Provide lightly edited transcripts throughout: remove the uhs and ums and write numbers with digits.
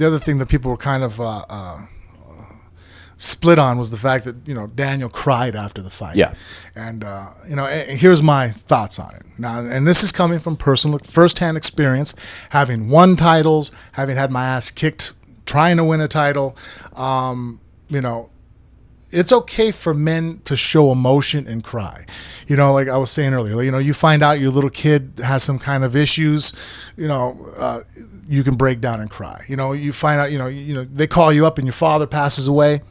the other thing that people were kind of split on was the fact that Daniel cried after the fight. Yeah. And here's my thoughts on it now, and this is coming from personal firsthand experience, having won titles, having had my ass kicked trying to win a title. It's okay for men to show emotion and cry. Like I was saying earlier, you find out your little kid has some kind of issues, you can break down and cry. You find out, they call you up and your father passes away.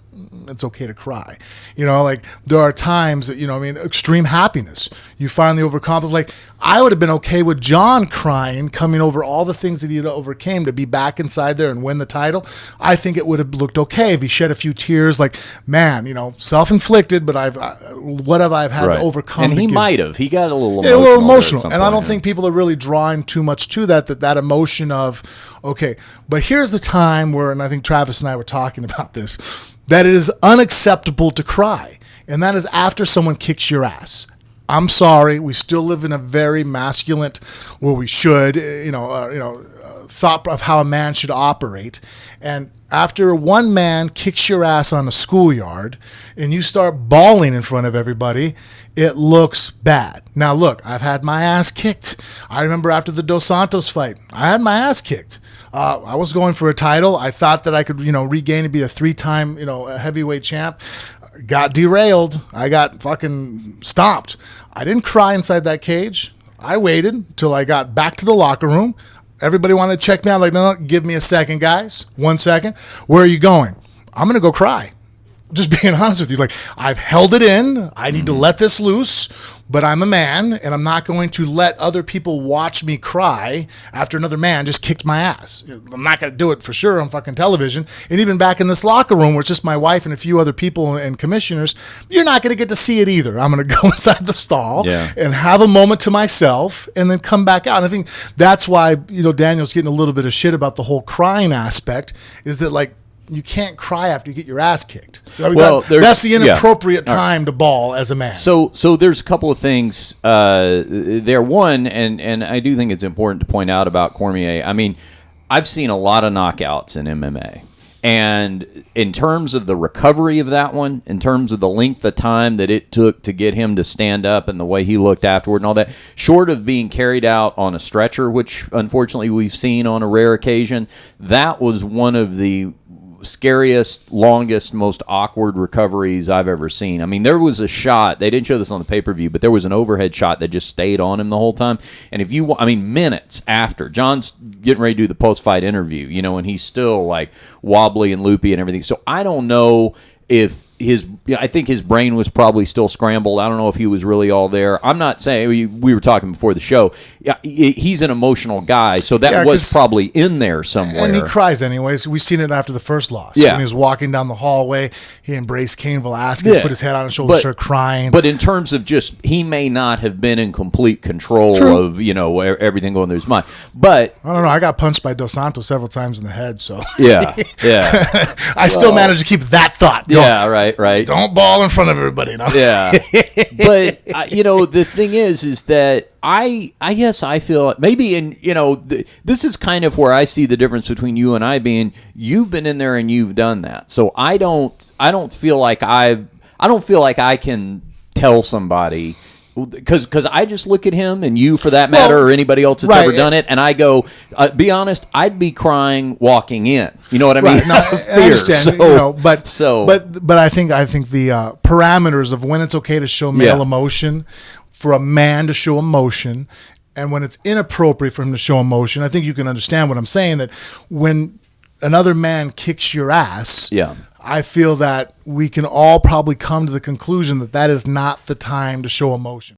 It's okay to cry. There are times that, extreme happiness. You finally overcome. Like, I would have been okay with Jon crying, coming over all the things that he overcame to be back inside there and win the title. I think it would have looked okay if he shed a few tears, like, man, self-inflicted, but I've had to overcome. And he might have. He got a little emotional. And I don't think people are really drawing too much to that emotion of, okay. But here's the time where, and I think Travis and I were talking about this, that it is unacceptable to cry. And that is after someone kicks your ass. I'm sorry. We still live in a very masculine, where we should, thought of how a man should operate. And after one man kicks your ass on a schoolyard and you start bawling in front of everybody, it looks bad. Now, look, I've had my ass kicked. I remember after the Dos Santos fight, I had my ass kicked. I was going for a title. I thought that I could, regain and be a 3-time, heavyweight champ. Got derailed. I got fucking stomped. I didn't cry inside that cage. I waited until I got back to the locker room. Everybody wanted to check me out. Like, no, give me a second, guys. 1 second. Where are you going? I'm going to go cry. Just being honest with you. Like, I've held it in. I need to let this loose, but I'm a man, and I'm not going to let other people watch me cry after another man just kicked my ass. I'm not going to do it for sure on fucking television. And even back in this locker room where it's just my wife and a few other people and commissioners, you're not going to get to see it either. I'm going to go inside the stall and have a moment to myself and then come back out. And I think that's why, Daniel's getting a little bit of shit about the whole crying aspect, is that, like, you can't cry after you get your ass kicked. That's the inappropriate time to bawl as a man. So there's a couple of things there. One, and I do think it's important to point out about Cormier. I mean, I've seen a lot of knockouts in MMA. And in terms of the recovery of that one, in terms of the length of time that it took to get him to stand up and the way he looked afterward and all that, short of being carried out on a stretcher, which unfortunately we've seen on a rare occasion, that was one of the scariest, longest, most awkward recoveries I've ever seen. I mean, there was a shot, they didn't show this on the pay-per-view, but there was an overhead shot that just stayed on him the whole time. And minutes after, Jon's getting ready to do the post-fight interview, and he's still like wobbly and loopy and everything. So I don't know if I think his brain was probably still scrambled. I don't know if he was really all there. I'm not saying, we were talking before the show. Yeah, he's an emotional guy, so that was probably in there somewhere. And he cries anyways. We've seen it after the first loss. Yeah. When he was walking down the hallway, he embraced Cain Velasquez, put his head on his shoulder, started crying. But in terms of just, he may not have been in complete control of, everything going through his mind. But I don't know. I got punched by Dos Santos several times in the head, so. Yeah. I still managed to keep that thought going. Yeah, right. Don't bawl in front of everybody. No? Yeah. But, the thing is that I guess I feel maybe this is kind of where I see the difference between you and I being, you've been in there and you've done that. So I don't feel like I can tell somebody, because I just look at him and you, for that matter, or anybody else that's ever done it, and I go, be honest, I'd be crying walking in. You know what I mean? Right. No, I understand. But I think the parameters of when it's okay to show male emotion, for a man to show emotion, and when it's inappropriate for him to show emotion, I think you can understand what I'm saying, that when another man kicks your ass, I feel that we can all probably come to the conclusion that that is not the time to show emotion.